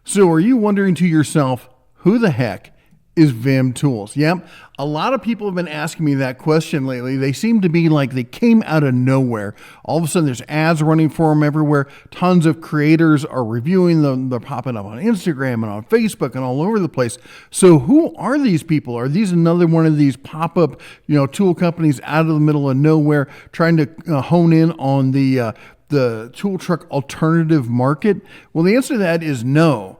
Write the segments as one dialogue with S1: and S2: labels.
S1: So are you wondering to yourself, who the heck is VIM Tools? Yep. A lot of people have been asking me that question lately. They seem to be like they came out of nowhere. All of a sudden there's ads running for them everywhere. Tons of creators are reviewing them. They're popping up on Instagram and on Facebook and all over the place. So who are these people? Are these another one of these pop-up, tool companies out of the middle of nowhere trying to hone in on the tool truck alternative market? Well, the answer to that is no.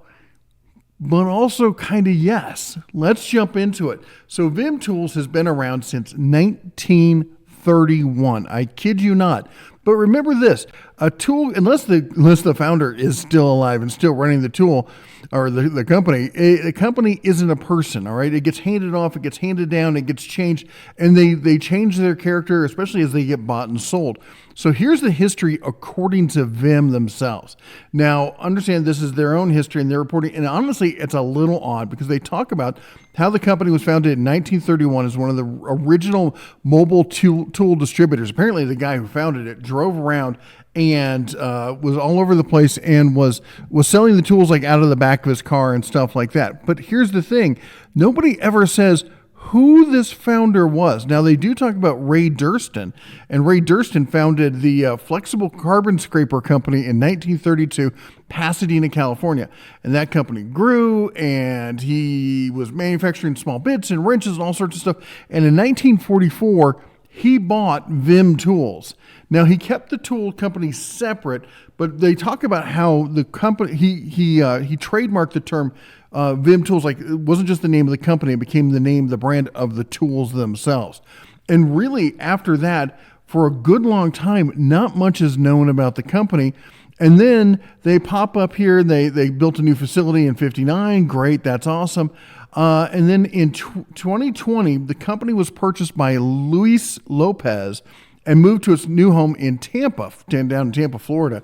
S1: But also kind of yes. Let's jump into it. So VIM Tools has been around since 1931. I kid you not. But remember this, a tool, unless the founder is still alive and still running the tool or the company, a company isn't a person, all right? It gets handed off, it gets handed down, it gets changed, and they change their character, especially as they get bought and sold. So here's the history according to VIM themselves. Now, understand this is their own history and they're reporting, and honestly, it's a little odd because they talk about how the company was founded in 1931 as one of the original mobile tool distributors. Apparently, the guy who founded it drove around and was all over the place and was selling the tools like out of the back of his car and stuff like that. But here's the thing. Nobody ever says who this founder was. Now, they do talk about Ray Durston, and Ray Durston founded the Flexible Carbon Scraper Company in 1932, Pasadena, California. And that company grew, and he was manufacturing small bits and wrenches and all sorts of stuff. And in 1944, he bought VIM Tools. Now, he kept the tool company separate, but they talk about how the company, he trademarked the term VIM Tools. Like, it wasn't just the name of the company, it became the name, the brand of the tools themselves. And really, after that, for a good long time, not much is known about the company. And then they pop up here, they built a new facility in 59, great, that's awesome. And then in 2020, the company was purchased by Luis Lopez and moved to its new home in Tampa, down in Tampa, Florida.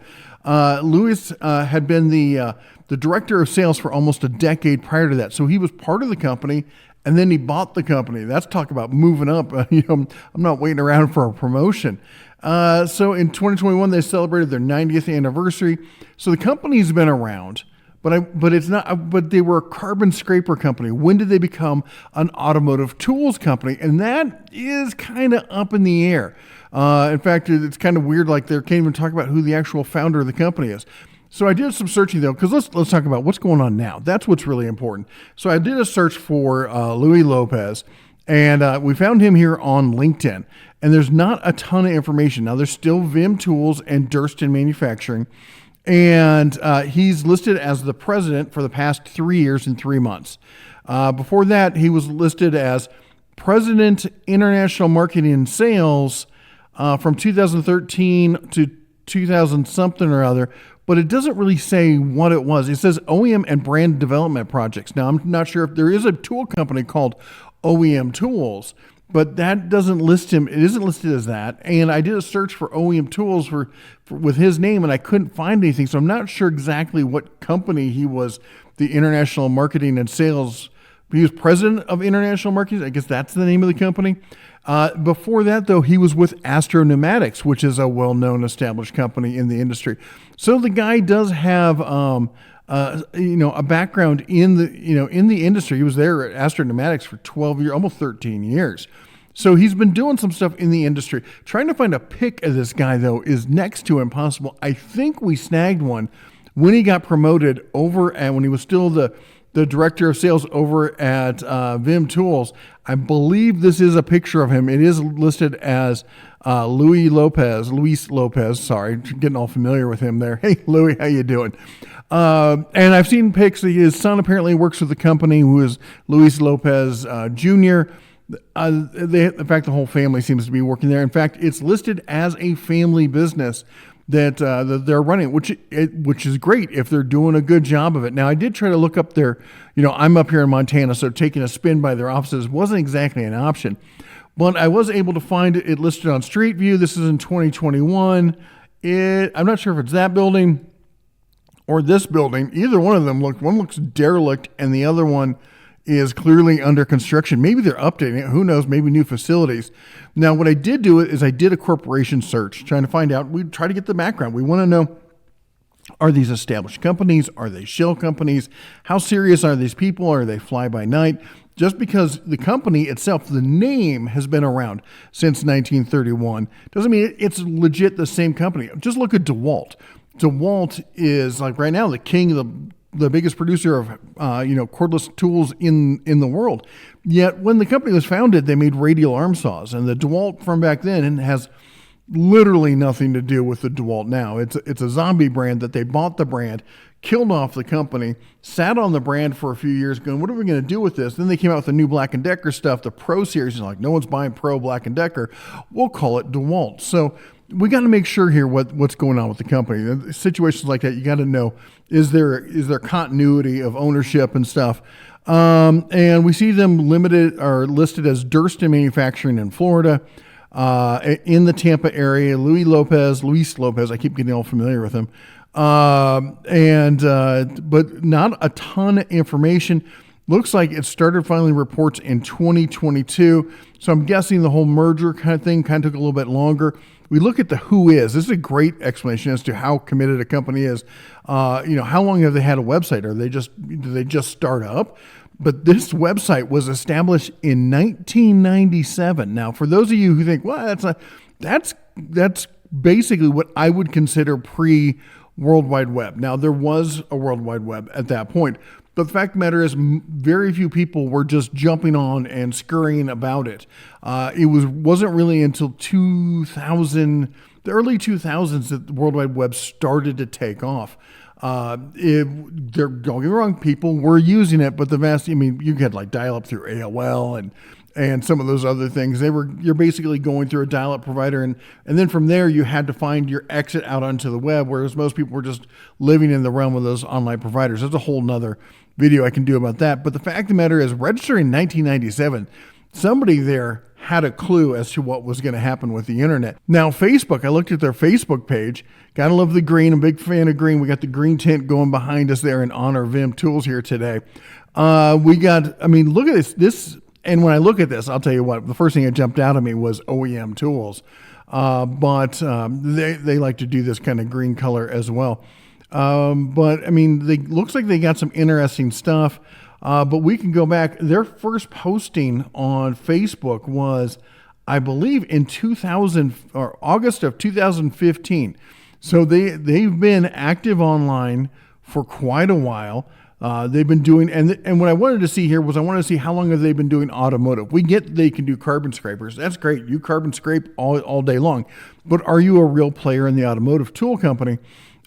S1: Luis had been the director of sales for almost a decade prior to that. So he was part of the company, and then he bought the company. That's talk about moving up. I'm not waiting around for a promotion. So in 2021, they celebrated their 90th anniversary. So the company's been around. But it's not. But they were a carbon scraper company. When did they become an automotive tools company? And that is kind of up in the air. In fact, it's kind of weird. Like they can't even talk about who the actual founder of the company is. So I did some searching though, because let's talk about what's going on now. That's what's really important. So I did a search for Luis Lopez, and we found him here on LinkedIn. And there's not a ton of information. Now there's still VIM Tools and Durston Manufacturing. And he's listed as the president for the past 3 years and 3 months. Before that, he was listed as president, international marketing and sales from 2013 to 2000 something or other. But it doesn't really say what it was. It says OEM and brand development projects. Now, I'm not sure if there is a tool company called OEM Tools, but that doesn't list him. It isn't listed as that. And I did a search for OEM Tools with his name, and I couldn't find anything. So I'm not sure exactly what company he was, the international marketing and sales. He was president of international marketing. I guess that's the name of the company. Before that, though, he was with Astro Pneumatics, which is a well-known established company in the industry. So the guy does have a background in the industry. He was there at Astro Pneumatics for 12 years, almost 13 years. So he's been doing some stuff in the industry. Trying to find a pic of this guy, though, is next to impossible. I think we snagged one when he got promoted over and when he was still the director of sales over at VIM Tools. I believe this is a picture of him. It is listed as Luis Lopez. Sorry, getting all familiar with him there. Hey, Louis, how you doing? And I've seen pics. His son apparently works with the company, who is Luis Lopez Jr. In fact, the whole family seems to be working there. In fact, it's listed as a family business that they're running, which is great if they're doing a good job of it. Now, I did try to look up their, I'm up here in Montana, so taking a spin by their offices wasn't exactly an option. But I was able to find it listed on Street View. This is in 2021. I'm not sure if it's that building or this building. Either one of them one looks derelict and the other one is clearly under construction. Maybe they're updating it. Who knows? Maybe new facilities. Now, what I did do is I did a corporation search trying to find out. We try to get the background. We want to know Are these established companies? Are they shell companies? How serious are these people? Are they fly by night? Just because the company itself, the name has been around since 1931, doesn't mean it's legit the same company. Just look at DeWalt. DeWalt is like right now the king, the biggest producer of cordless tools in the world. Yet when the company was founded, they made radial arm saws, and the DeWalt from back then has literally nothing to do with the DeWalt now. It's a zombie brand that they bought the brand, killed off the company, sat on the brand for a few years going, what are we going to do with this? Then they came out with the new Black & Decker stuff, the Pro Series. Like, no one's buying Pro Black & Decker. We'll call it DeWalt. So we got to make sure here what's going on with the company. Situations like that, you got to know, is there continuity of ownership and stuff? And we see them limited or listed as Durston Manufacturing in Florida. In the Tampa area, Luis Lopez, I keep getting all familiar with him. But not a ton of information. Looks like it started filing reports in 2022. So I'm guessing the whole merger kind of thing kind of took a little bit longer. We look at the who is. This is a great explanation as to how committed a company is. How long have they had a website? Do they just start up? But this website was established in 1997. Now, for those of you who think, well, that's basically what I would consider pre-World Wide Web. Now, there was a World Wide Web at that point, but the fact of the matter is very few people were just jumping on and scurrying about it. It wasn't really until the early 2000s that the World Wide Web started to take off. Don't get me wrong, people were using it, but you had like dial-up through AOL and some of those other things. You're basically going through a dial-up provider, and then from there you had to find your exit out onto the web, whereas most people were just living in the realm of those online providers. There's a whole nother video I can do about that. But the fact of the matter is, registered in 1997, somebody there had a clue as to what was going to happen with the internet. Now, Facebook, I looked at their Facebook page. Gotta love the green. I'm a big fan of green. We got the green tint going behind us there in honor of VIM Tools here today. Look at this. And when I look at this, I'll tell you what, the first thing that jumped out at me was OEM Tools. But they like to do this kind of green color as well. Looks like they got some interesting stuff. But we can go back. Their first posting on Facebook was, I believe, in August of 2015. So they've been active online for quite a while. They've been doing, and what I wanted to see here was I wanted to see how long have they been doing automotive. We get they can do carbon scrapers. That's great. You carbon scrape all day long. But are you a real player in the automotive tool company?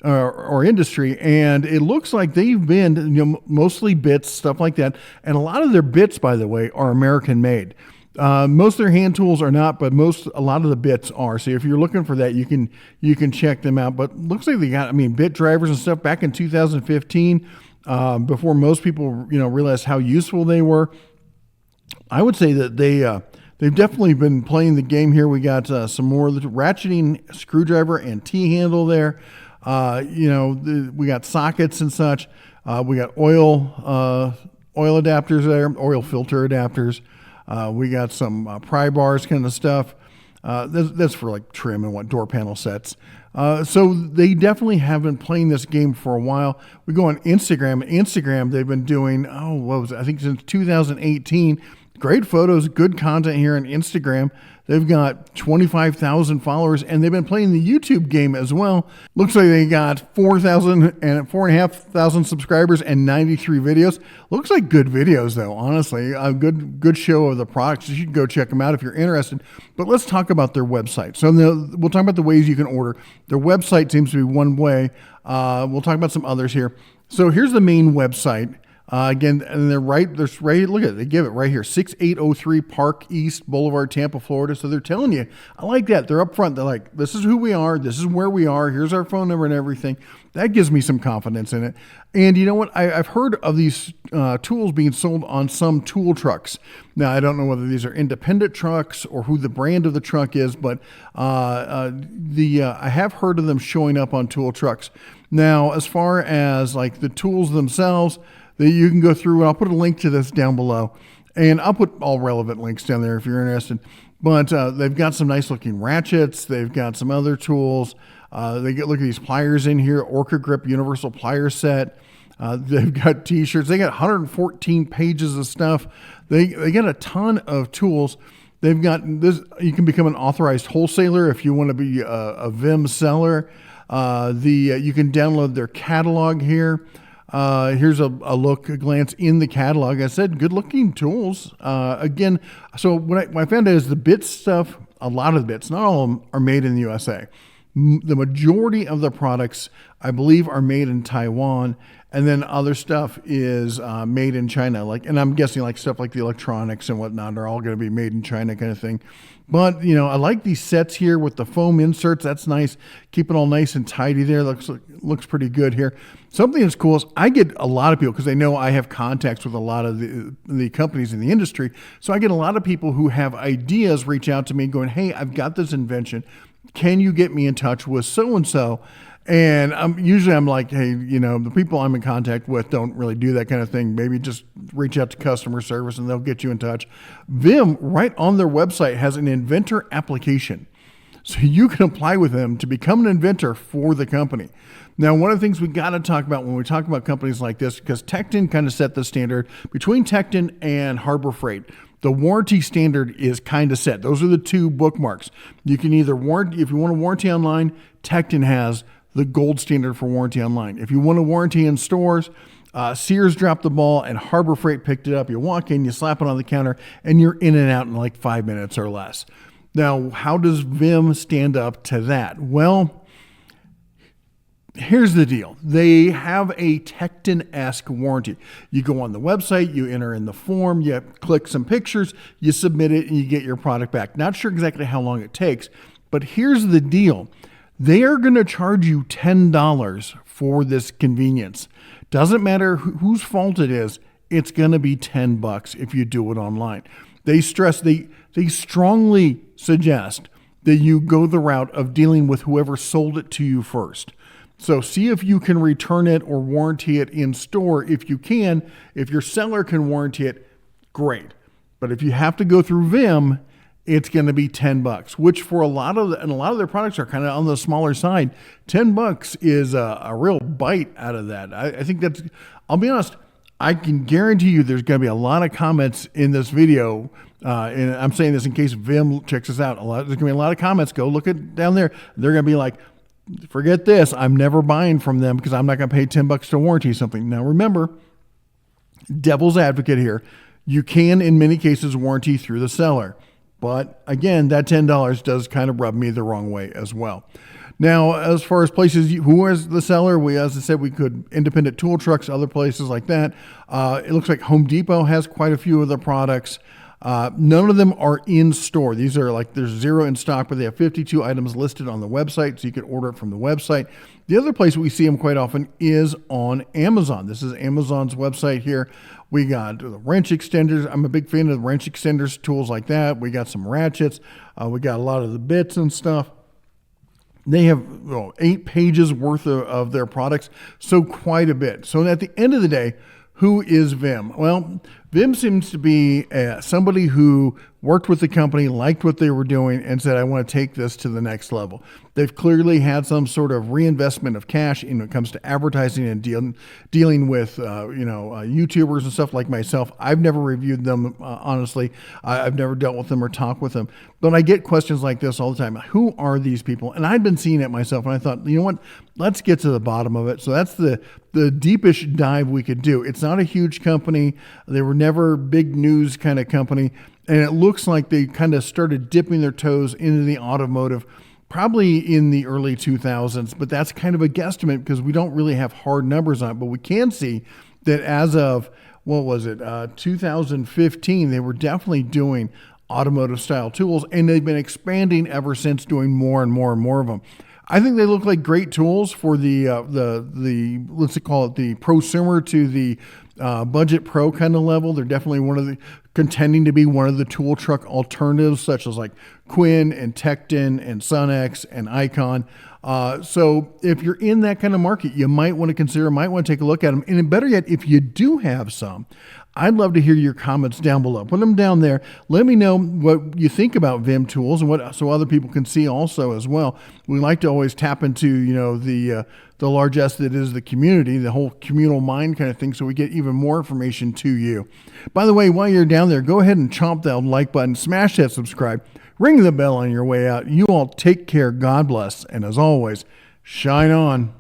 S1: Or industry, and it looks like they've been mostly bits, stuff like that, and a lot of their bits, by the way, are American made. Most of their hand tools are not, but a lot of the bits are. So if you're looking for that, you can check them out. But looks like they got bit drivers and stuff back in 2015, before most people realized how useful they were. I would say that they've definitely been playing the game here. We got some more ratcheting screwdriver and T-handle there. We got sockets and such. We got oil adapters there, oil filter adapters. We got some pry bars kind of stuff. That's for like trim and door panel sets. So they definitely have been playing this game for a while. We go on Instagram. Instagram, they've been doing, I think since 2018. Great photos, good content here on Instagram. They've got 25,000 followers, and they've been playing the YouTube game as well. Looks like they got 4,500 subscribers and 93 videos. Looks like good videos, though, honestly. A good show of the products. You should go check them out if you're interested. But let's talk about their website. So we'll talk about the ways you can order. Their website seems to be one way. We'll talk about some others here. So here's the main website. Again, and they're right. Look at it. They give it right here, 6803 Park East Boulevard, Tampa, Florida. So they're telling you, I like that. They're up front. They're like, this is who we are. This is where we are. Here's our phone number and everything. That gives me some confidence in it. And you know what? I've heard of these tools being sold on some tool trucks. Now, I don't know whether these are independent trucks or who the brand of the truck is, but I have heard of them showing up on tool trucks. Now, as far as like the tools themselves, that you can go through, and I'll put a link to this down below, and I'll put all relevant links down there if you're interested. But they've got some nice looking ratchets. They've got some other tools. Look at these pliers in here, Orca Grip Universal Plier Set. They've got t-shirts. They got 114 pages of stuff. They got a ton of tools. They've got this. You can become an authorized wholesaler if you want to be a VIM seller. You can download their catalog here. Here's a glance in the catalog. I said, good looking tools. Again, so what I found out is the bits stuff, a lot of the bits, not all of them are made in the USA. The majority of the products, I believe, are made in Taiwan, and then other stuff is made in China. And I'm guessing like stuff like the electronics and whatnot are all going to be made in China, kind of thing. But I like these sets here with the foam inserts. That's nice. Keep it all nice and tidy there. Looks pretty good here. Something that's cool is I get a lot of people, because they know I have contacts with a lot of the companies in the industry. So I get a lot of people who have ideas reach out to me going, hey, I've got this invention. Can you get me in touch with so-and-so? And I'm like, hey, the people I'm in contact with don't really do that kind of thing. Maybe just reach out to customer service and they'll get you in touch. VIM, right on their website, has an inventor application. So you can apply with them to become an inventor for the company. Now, one of the things we got to talk about when we talk about companies like this, because Tecton kind of set the standard between Tecton and Harbor Freight. The warranty standard is kind of set. Those are the two bookmarks. You can either warranty, if you want a warranty online, Tecton has the gold standard for warranty online. If you want a warranty in stores, Sears dropped the ball and Harbor Freight picked it up. You walk in, you slap it on the counter, and you're in and out in like 5 minutes or less. Now, how does VIM stand up to that? Well, here's the deal. They have a Tecton-esque warranty. You go on the website, you enter in the form, you click some pictures, you submit it, and you get your product back. Not sure exactly how long it takes, but here's the deal. They are going to charge you $10 for this convenience. Doesn't matter whose fault it is, it's going to be $10 if you do it online. They strongly suggest that you go the route of dealing with whoever sold it to you first. So see if you can return it or warranty it in store. If you can, if your seller can warranty it, great. But if you have to go through VIM, it's going to be $10, which for a lot of their products are kind of on the smaller side. $10 is a real bite out of that. I think that's, I'll be honest, I can guarantee you there's going to be a lot of comments in this video. And I'm saying this in case VIM checks us out. There's going to be a lot of comments. Go look at down there. They're going to be like, forget this. I'm never buying from them because I'm not going to pay $10 to warranty something. Now remember, devil's advocate here. You can, in many cases, warranty through the seller. But again, that $10 does kind of rub me the wrong way as well. Now, as far as places, who is the seller? As I said, we could independent tool trucks, other places like that. It looks like Home Depot has quite a few of the products. None of them are in store. These are there's 0 in stock, but they have 52 items listed on the website, so you can order it from the website. The other place we see them quite often is on Amazon. This is Amazon's website here. We got the wrench extenders. I'm a big fan of the wrench extenders, tools like that. We got some ratchets. We got a lot of the bits and stuff. They have 8 pages worth of their products, so quite a bit. So at the end of the day, who is VIM? Well, VIM seems to be somebody who worked with the company, liked what they were doing, and said, I want to take this to the next level. They've clearly had some sort of reinvestment of cash when it comes to advertising and dealing with YouTubers and stuff like myself. I've never reviewed them, honestly. I've never dealt with them or talked with them. But I get questions like this all the time. Who are these people? And I'd been seeing it myself, and I thought, you know what? Let's get to the bottom of it. So that's the deepish dive we could do. It's not a huge company. They were never big news kind of company. And it looks like they kind of started dipping their toes into the automotive probably in the early 2000s, but that's kind of a guesstimate because we don't really have hard numbers on it. But we can see that as of, 2015, they were definitely doing automotive style tools, and they've been expanding ever since, doing more and more and more of them. I think they look like great tools for the let's call it the prosumer to the budget pro kind of level. They're definitely contending to be one of the tool truck alternatives, such as like Quinn and Tecton and Sunex and Icon. So if you're in that kind of market, you might want to consider, might want to take a look at them. And better yet, if you do have some, I'd love to hear your comments down below. Put them down there. Let me know what you think about VIM Tools and what so other people can see also as well. We like to always tap into, you know, the largesse that is the community, the whole communal mind kind of thing, so we get even more information to you. By the way, while you're down there, go ahead and chomp that like button, smash that subscribe, ring the bell on your way out. You all take care. God bless. And as always, shine on.